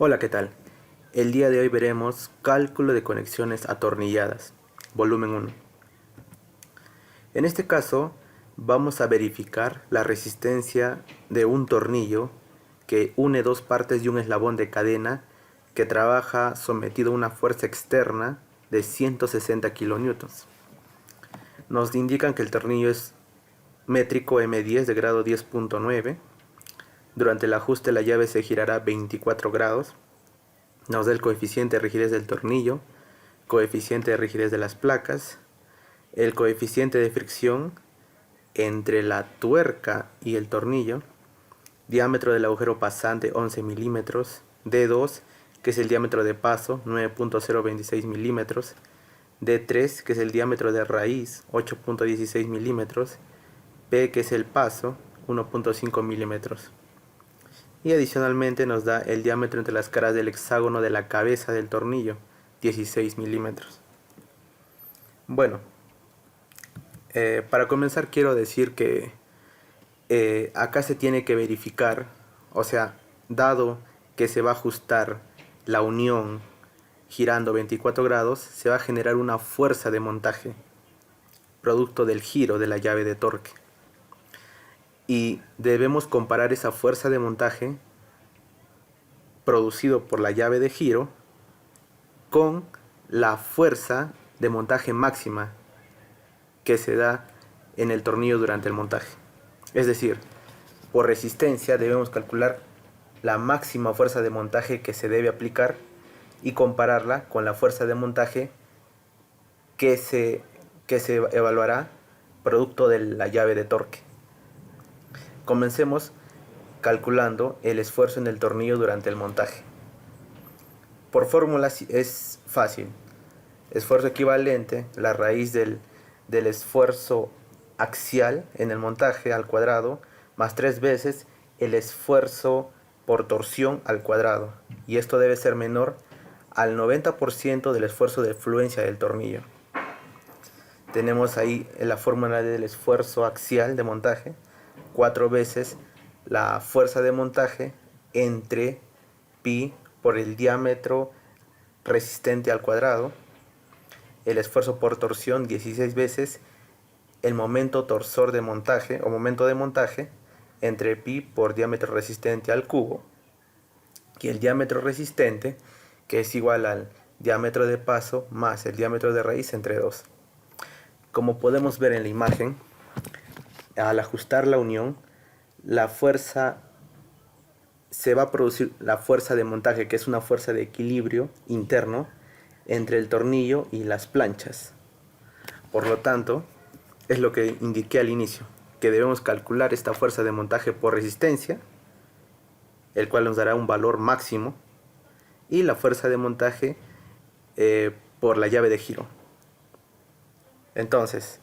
Hola, ¿qué tal? El día de hoy veremos cálculo de conexiones atornilladas, volumen 1. En este caso, vamos a verificar la resistencia de un tornillo que une dos partes de un eslabón de cadena que trabaja sometido a una fuerza externa de 160 kilonewtons. Nos indican que el tornillo es métrico M10 de grado 10.9. Durante el ajuste la llave se girará 24 grados. Nos da el coeficiente de rigidez del tornillo, coeficiente de rigidez de las placas, el coeficiente de fricción entre la tuerca y el tornillo, diámetro del agujero pasante 11 milímetros, D2 que es el diámetro de paso 9.026 milímetros, D3 que es el diámetro de raíz 8.16 milímetros, P que es el paso 1.5 milímetros. Y adicionalmente nos da el diámetro entre las caras del hexágono de la cabeza del tornillo, 16 milímetros. Bueno, para comenzar quiero decir que acá se tiene que verificar, o sea, dado que se va a ajustar la unión girando 24 grados, se va a generar una fuerza de montaje, producto del giro de la llave de torque. Y debemos comparar esa fuerza de montaje producido por la llave de giro con la fuerza de montaje máxima que se da en el tornillo durante el montaje. Es decir, por resistencia debemos calcular la máxima fuerza de montaje que se debe aplicar y compararla con la fuerza de montaje que se evaluará producto de la llave de torque. Comencemos calculando el esfuerzo en el tornillo durante el montaje. Por fórmulas es fácil. Esfuerzo equivalente, la raíz del esfuerzo axial en el montaje al cuadrado, más 3 veces el esfuerzo por torsión al cuadrado. Y esto debe ser menor al 90% del esfuerzo de fluencia del tornillo. Tenemos ahí la fórmula del esfuerzo axial de montaje, 4 veces la fuerza de montaje entre pi por el diámetro resistente al cuadrado, el esfuerzo por torsión 16 veces el momento torsor de montaje o momento de montaje entre pi por diámetro resistente al cubo, y el diámetro resistente que es igual al diámetro de paso más el diámetro de raíz entre 2. Como podemos ver en la imagen, al ajustar la unión, la fuerza se va a producir la fuerza de montaje, que es una fuerza de equilibrio interno entre el tornillo y las planchas. Por lo tanto, es lo que indiqué al inicio, que debemos calcular esta fuerza de montaje por resistencia, el cual nos dará un valor máximo, y la fuerza de montaje por la llave de giro. Entonces,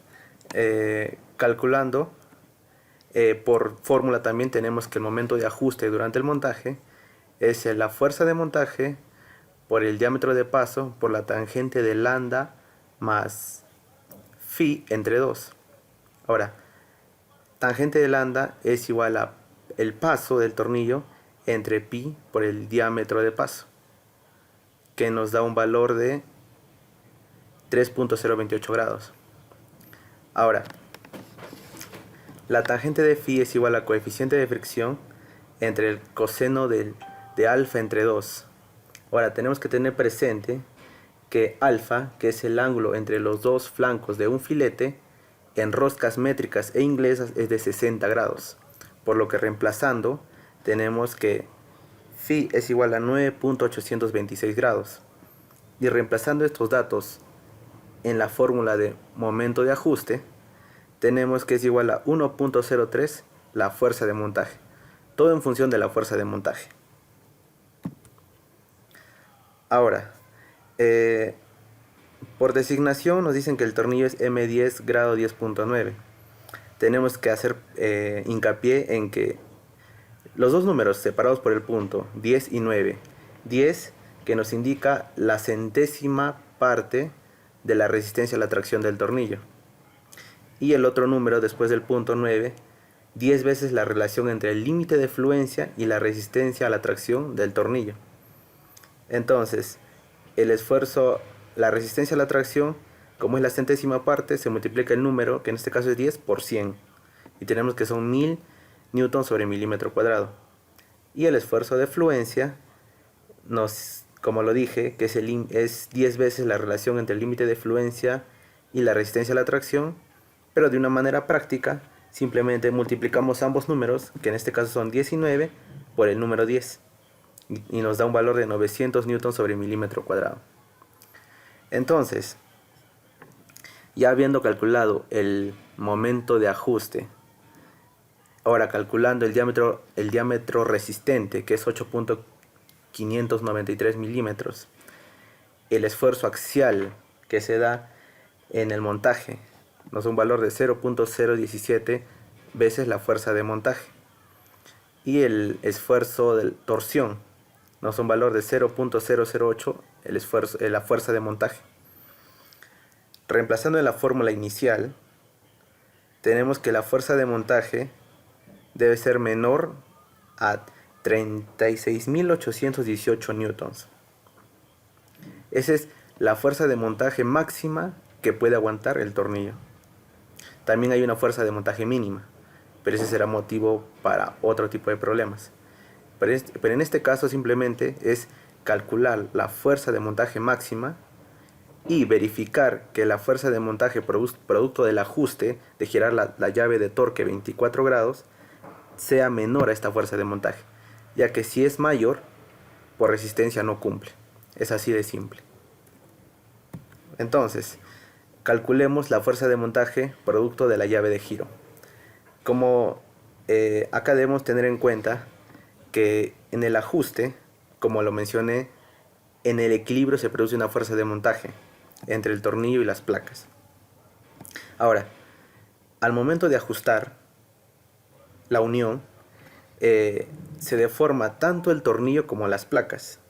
calculando, por fórmula también tenemos que el momento de ajuste durante el montaje es la fuerza de montaje por el diámetro de paso por la tangente de lambda más phi entre 2. Ahora, tangente de lambda es igual a el paso del tornillo entre pi por el diámetro de paso, que nos da un valor de 3.028 grados. Ahora, la tangente de phi es igual al coeficiente de fricción entre el coseno de alfa entre 2. Ahora, tenemos que tener presente que alfa, que es el ángulo entre los dos flancos de un filete, en roscas métricas e inglesas es de 60 grados. Por lo que reemplazando, tenemos que phi es igual a 9.826 grados. Y reemplazando estos datos en la fórmula de momento de ajuste, tenemos que es igual a 1.03 la fuerza de montaje. Todo en función de la fuerza de montaje. Ahora, por designación nos dicen que el tornillo es M10 grado 10.9. Tenemos que hacer hincapié en que los dos números separados por el punto, 10 y 9. 10 que nos indica la centésima parte de la resistencia a la tracción del tornillo. Y el otro número después del punto 9, 10 veces la relación entre el límite de fluencia y la resistencia a la tracción del tornillo. Entonces, el esfuerzo, la resistencia a la tracción, como es la centésima parte, se multiplica el número, que en este caso es 10, por 100. Y tenemos que son 1000 newtons sobre milímetro cuadrado. Y el esfuerzo de fluencia, como lo dije, que es 10 veces la relación entre el límite de fluencia y la resistencia a la tracción, pero de una manera práctica, simplemente multiplicamos ambos números, que en este caso son 19, por el número 10. Y nos da un valor de 900 newtons sobre milímetro cuadrado. Entonces, ya habiendo calculado el momento de ajuste, ahora calculando el diámetro resistente, que es 8.593 milímetros, el esfuerzo axial que se da en el montaje nos da un valor de 0.017 veces la fuerza de montaje, y el esfuerzo de torsión nos da un valor de 0.008 la fuerza de montaje. Reemplazando en la fórmula inicial, tenemos que la fuerza de montaje debe ser menor a 36.818 newtons. Esa es la fuerza de montaje máxima que puede aguantar el tornillo. También hay una fuerza de montaje mínima, pero ese será motivo para otro tipo de problemas. Pero en este caso simplemente es calcular la fuerza de montaje máxima y verificar que la fuerza de montaje producto del ajuste de girar la llave de torque 24 grados sea menor a esta fuerza de montaje, ya que si es mayor, por resistencia no cumple. Es así de simple. Entonces, calculemos la fuerza de montaje producto de la llave de giro. Como acá debemos tener en cuenta que en el ajuste, como lo mencioné, en el equilibrio se produce una fuerza de montaje entre el tornillo y las placas. Ahora, al momento de ajustar la unión, se deforma tanto el tornillo como las placas,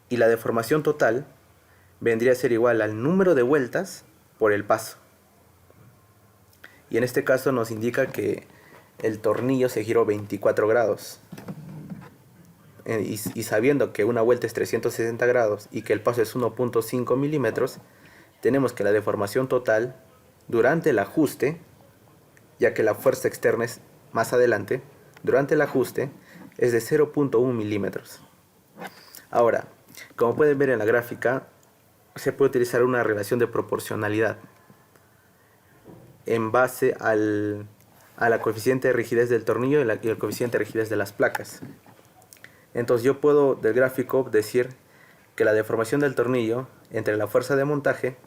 y la deformación total vendría a ser igual al número de vueltas por el paso. Y en este caso nos indica que el tornillo se giró 24 grados. Y sabiendo que una vuelta es 360 grados y que el paso es 1.5 milímetros, tenemos que la deformación total durante el ajuste, ya que la fuerza externa es más adelante, durante el ajuste es de 0.1 milímetros. Ahora, como pueden ver en la gráfica, se puede utilizar una relación de proporcionalidad en base a la coeficiente de rigidez del tornillo y el coeficiente de rigidez de las placas. Entonces yo puedo del gráfico decir que la deformación del tornillo entre la fuerza de montaje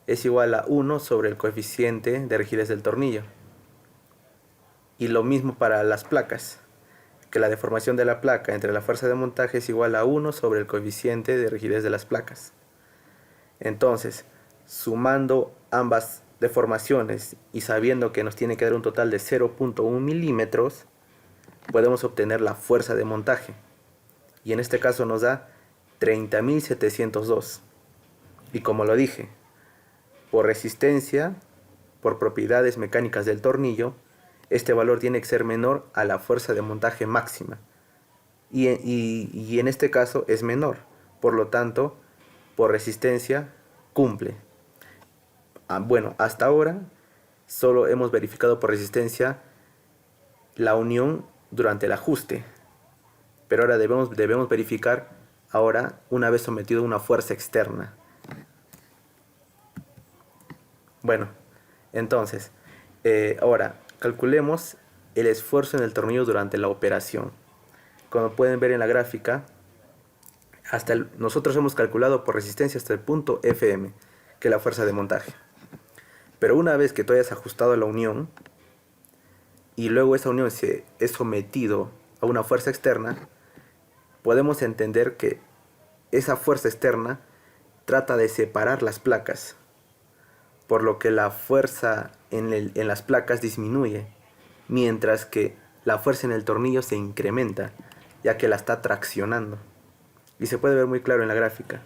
es igual a 1 sobre el coeficiente de rigidez del tornillo. Y lo mismo para las placas, que la deformación de la placa entre la fuerza de montaje es igual a 1 sobre el coeficiente de rigidez de las placas. Entonces, sumando ambas deformaciones y sabiendo que nos tiene que dar un total de 0.1 milímetros, podemos obtener la fuerza de montaje. Y en este caso nos da 30.702. Y como lo dije, por resistencia, por propiedades mecánicas del tornillo, este valor tiene que ser menor a la fuerza de montaje máxima. Y en este caso es menor. Por lo tanto, por resistencia, cumple. Bueno, hasta ahora solo hemos verificado por resistencia la unión durante el ajuste. Pero ahora debemos verificar ahora una vez sometido a una fuerza externa. Bueno, entonces, ahora calculemos el esfuerzo en el tornillo durante la operación. Como pueden ver en la gráfica, nosotros hemos calculado por resistencia hasta el punto Fm, que es la fuerza de montaje. Pero una vez que tú hayas ajustado la unión, y luego esa unión se es sometido a una fuerza externa, podemos entender que esa fuerza externa trata de separar las placas, por lo que la fuerza en las placas disminuye, mientras que la fuerza en el tornillo se incrementa, ya que la está traccionando. Y se puede ver muy claro en la gráfica.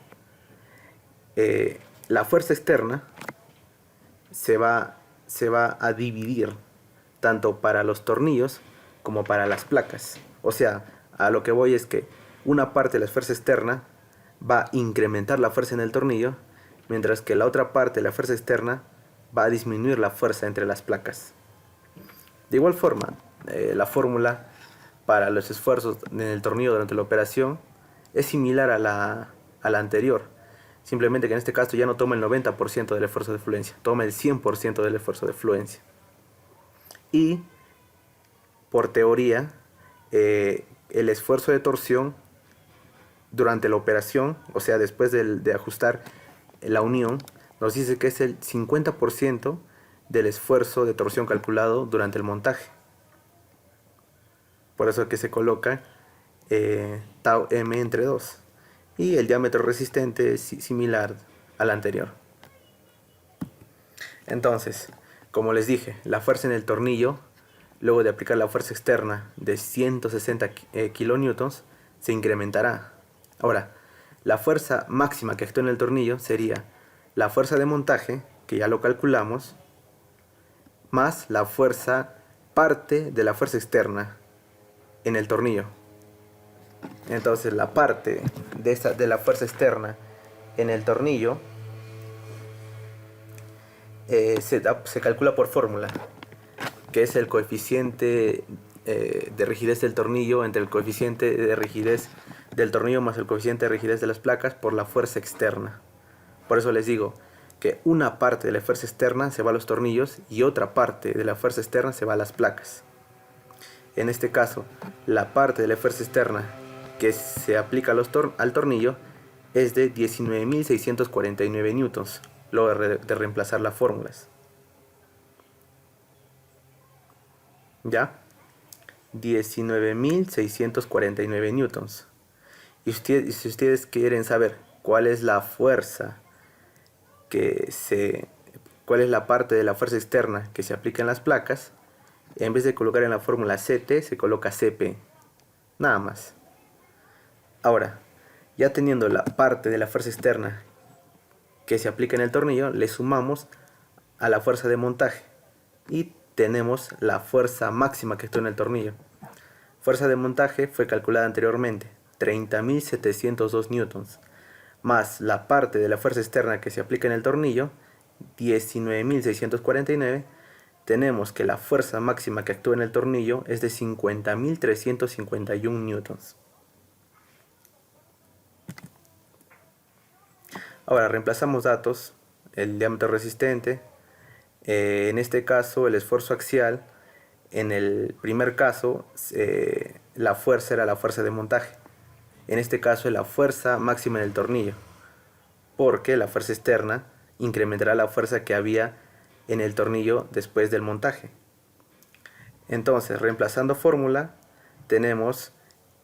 La fuerza externa se va a dividir tanto para los tornillos como para las placas. O sea, a lo que voy es que una parte de la fuerza externa va a incrementar la fuerza en el tornillo, mientras que la otra parte de la fuerza externa va a disminuir la fuerza entre las placas. De igual forma, la fórmula para los esfuerzos en el tornillo durante la operación es similar a la anterior, simplemente que en este caso ya no toma el 90% del esfuerzo de fluencia, toma el 100% del esfuerzo de fluencia. Y por teoría, el esfuerzo de torsión durante la operación, o sea, después de ajustar la unión, nos dice que es el 50% del esfuerzo de torsión calculado durante el montaje. Por eso es que se coloca tau m entre 2. Y el diámetro resistente es similar al anterior. Entonces, como les dije, la fuerza en el tornillo, luego de aplicar la fuerza externa de 160 kilonewtons, se incrementará. Ahora, la fuerza máxima que actúa en el tornillo sería la fuerza de montaje, que ya lo calculamos, más la fuerza parte de la fuerza externa en el tornillo. Entonces la parte de la fuerza externa en el tornillo se calcula por fórmula, que es el coeficiente de rigidez del tornillo entre el coeficiente de rigidez del tornillo más el coeficiente de rigidez de las placas por la fuerza externa. Por eso les digo que una parte de la fuerza externa se va a los tornillos y otra parte de la fuerza externa se va a las placas. En este caso, la parte de la fuerza externa que se aplica al tornillo es de 19.649 newtons, luego de reemplazar las fórmulas. ¿Ya? 19.649 newtons. Y si ustedes quieren saber cuál es la fuerza cuál es la parte de la fuerza externa que se aplica en las placas, en vez de colocar en la fórmula CT, se coloca CP. Nada más. Ahora, ya teniendo la parte de la fuerza externa que se aplica en el tornillo, le sumamos a la fuerza de montaje y tenemos la fuerza máxima que está en el tornillo. Fuerza de montaje fue calculada anteriormente, 30.702 newtons, más la parte de la fuerza externa que se aplica en el tornillo, 19.649, tenemos que la fuerza máxima que actúa en el tornillo es de 50.351 newtons. Ahora reemplazamos datos, el diámetro resistente, en este caso el esfuerzo axial, en el primer caso la fuerza era la fuerza de montaje, en este caso es la fuerza máxima en el tornillo, porque la fuerza externa incrementará la fuerza que había en el tornillo después del montaje. Entonces, reemplazando fórmula, tenemos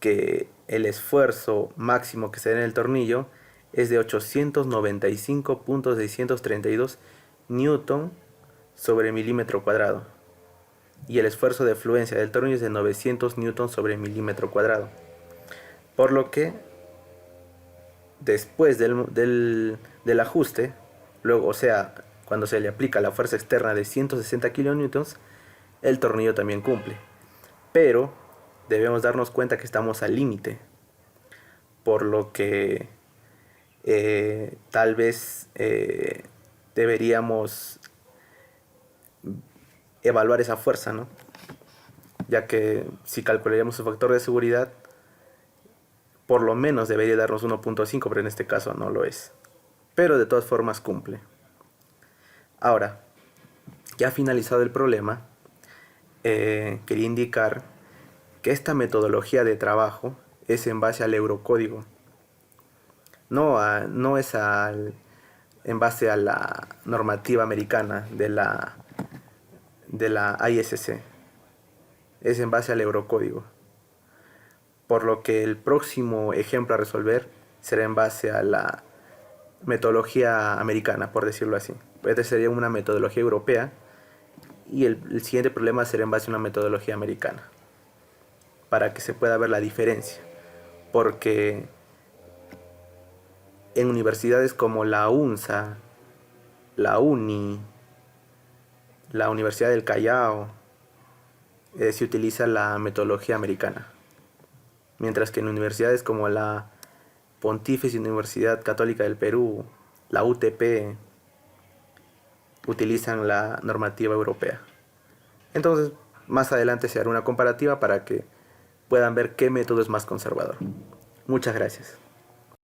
que el esfuerzo máximo que se da en el tornillo es de 895.632 newton sobre milímetro cuadrado y el esfuerzo de fluencia del tornillo es de 900 newton sobre milímetro cuadrado, por lo que después del ajuste, luego, o sea, cuando se le aplica la fuerza externa de 160 kilonewtons, el tornillo también cumple, pero debemos darnos cuenta que estamos al límite, por lo que tal vez deberíamos evaluar esa fuerza, ¿no? Ya que si calcularíamos su factor de seguridad, por lo menos debería darnos 1.5, pero en este caso no lo es. Pero de todas formas cumple. Ahora, ya finalizado el problema, quería indicar que esta metodología de trabajo es en base al Eurocódigo. No es en base a la normativa americana de la ISC. Es en base al Eurocódigo. Por lo que el próximo ejemplo a resolver será en base a la metodología americana, por decirlo así. Esta sería una metodología europea y el siguiente problema será en base a una metodología americana, para que se pueda ver la diferencia. Porque en universidades como la UNSA, la UNI, la Universidad del Callao, se utiliza la metodología americana. mientras que en universidades como la Pontificia Universidad Católica del Perú, la UTP, utilizan la normativa europea. Entonces, más adelante se hará una comparativa para que puedan ver qué método es más conservador. Muchas gracias.